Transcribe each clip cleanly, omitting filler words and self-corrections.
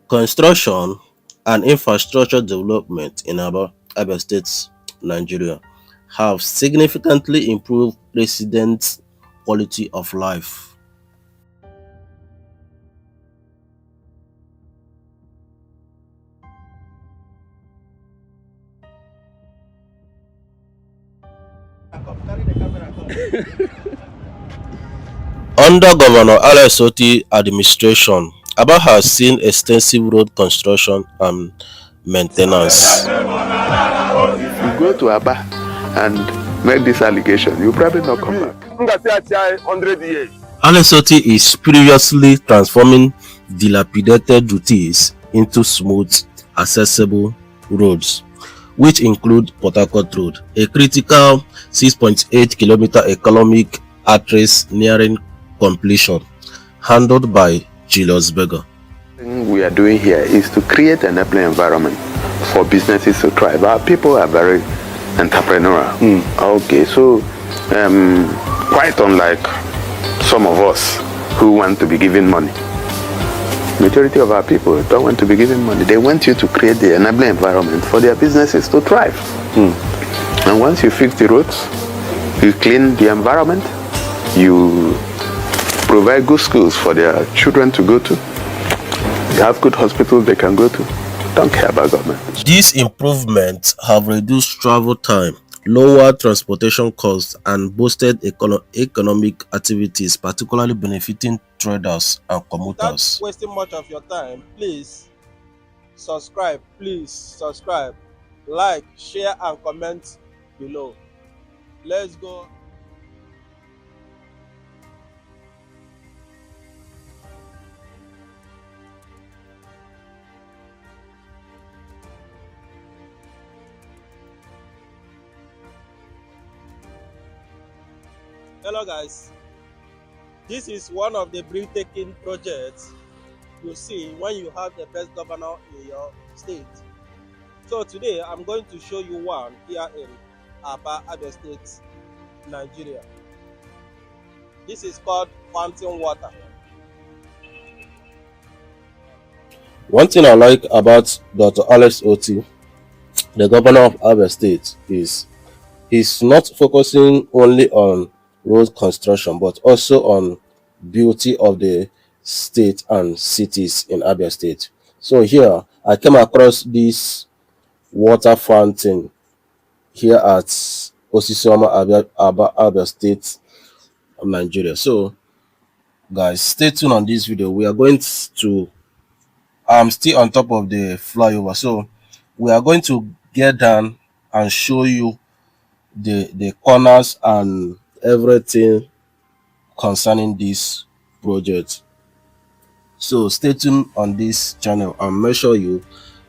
Construction and infrastructure development in Abia State, Nigeria, have significantly improved residents' quality of life. Under Governor Alex Otti administration, Aba has seen extensive road construction and maintenance. You go to Aba and make this allegation, you probably not come back. Alex Otti is previously transforming dilapidated routes into smooth, accessible roads, which include Port Harcourt Road, a critical 6.8-kilometer economic artery nearing completion, handled by Julius Berger. The thing we are doing here is to create an enabling environment for businesses to thrive. Our people are very entrepreneurial. Okay, so quite unlike some of us who want to be given money. Majority of our people don't want to be given money. They want you to create the enabling environment for their businesses to thrive. And once you fix the roads, you clean the environment, you provide good schools for their children to go to, you have good hospitals they can go to. Don't care about government. These improvements have reduced travel time, lowered transportation costs, and boosted economic activities, particularly benefiting traders and commuters. Without wasting much of your time, please subscribe, like, share and comment below. Let's go. Hello guys, this is one of the breathtaking projects you see when you have the best governor in your state. So today I'm going to show you one here in Abia State, Nigeria. This is called fountain water. One thing I like about Dr. Alex Otti, the governor of Abia State, is he's not focusing only on road construction but also on beauty of the state and cities in Abia State. So here I came across this water fountain here at Osisioma, Abia State of Nigeria. So guys, stay tuned on this video. We are going to I'm still on top of the flyover, so we are going to get down and show you the corners and everything concerning this project. So stay tuned on this channel and make sure you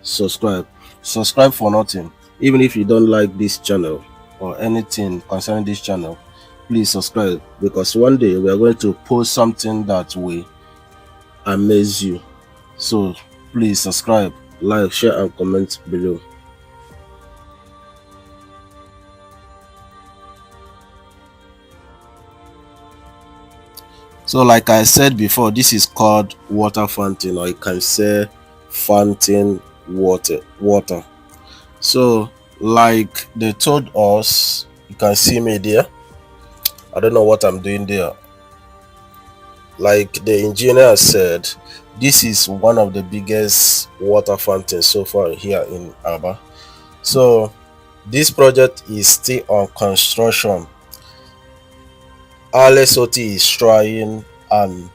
subscribe for nothing. Even if you don't like this channel or anything concerning this channel, please subscribe, because one day we are going to post something that will amaze you. So please subscribe, like, share and comment below. So like I said before, this is called water fountain, or you can say fountain water. So like they told us, you can see me there. I don't know what I'm doing there. Like the engineer said, this is one of the biggest water fountains so far here in Aba. So this project is still on construction. Alex Otti is trying, and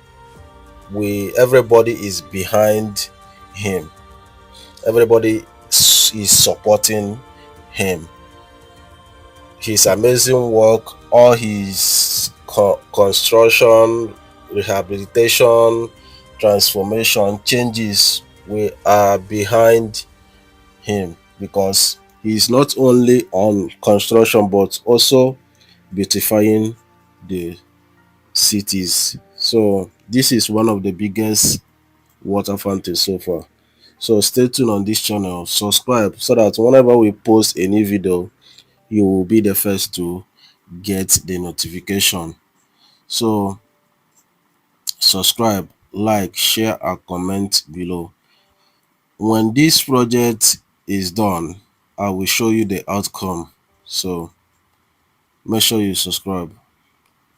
everybody is behind him. Everybody is supporting him. His amazing work, all his construction, rehabilitation, transformation, changes, we are behind him, because he is not only on construction but also beautifying the cities. So this is one of the biggest water fountains so far. So stay tuned on this channel, subscribe, so that whenever we post a new video, you will be the first to get the notification. So subscribe, like, share and comment below. when this project is done, I will show you the outcome. So make sure you subscribe.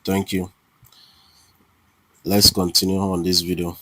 Thank you. Let's continue on this video.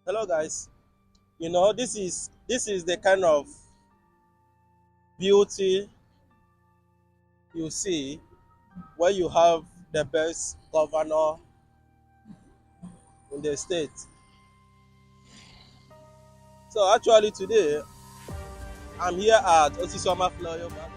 Hello guys, this is the kind of beauty you see when you have the best governor in the state. So actually today I'm here at Osisoma Flyover.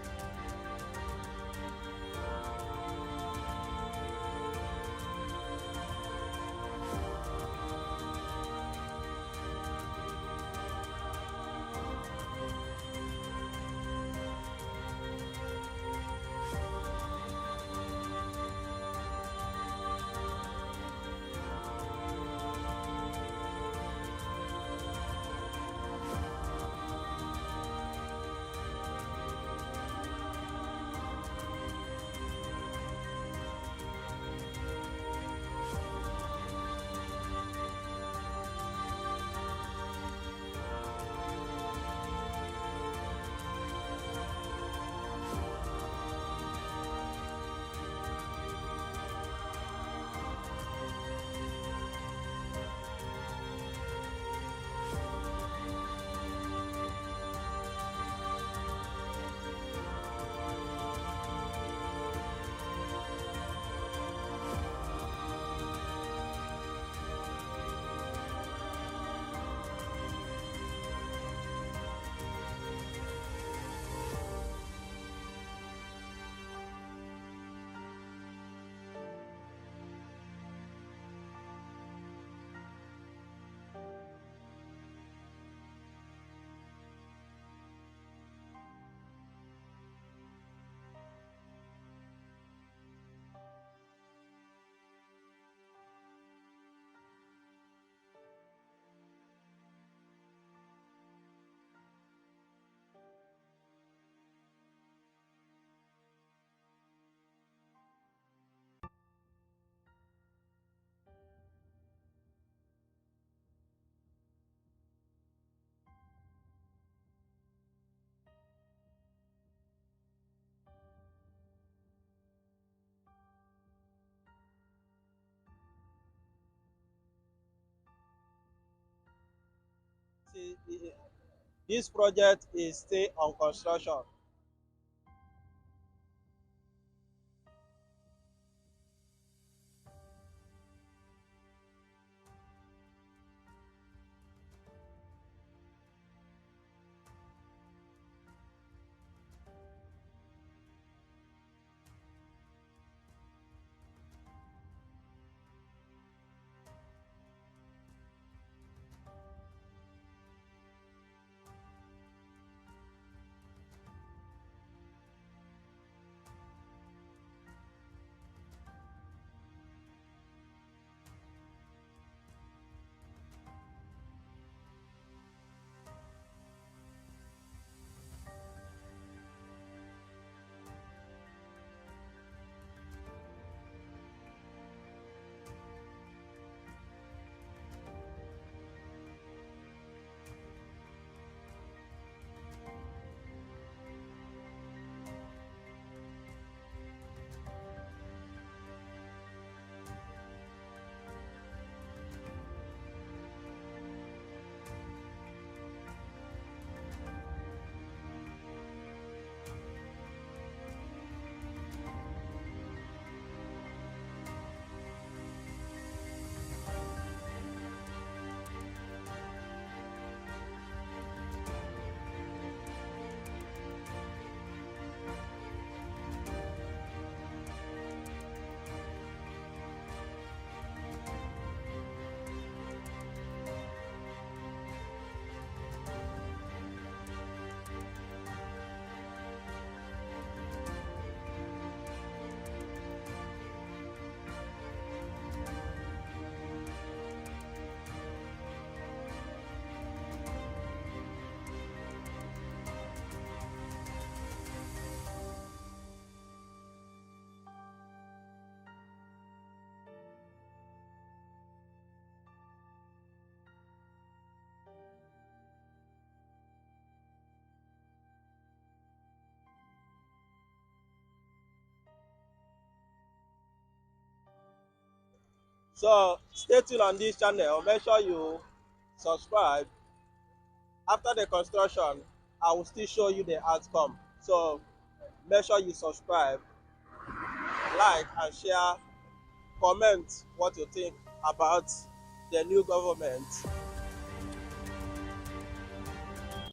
this project is still on construction. So stay tuned on this channel. Make sure you subscribe. After the construction, I will still show you the outcome. So make sure you subscribe, like and share, comment what you think about the new government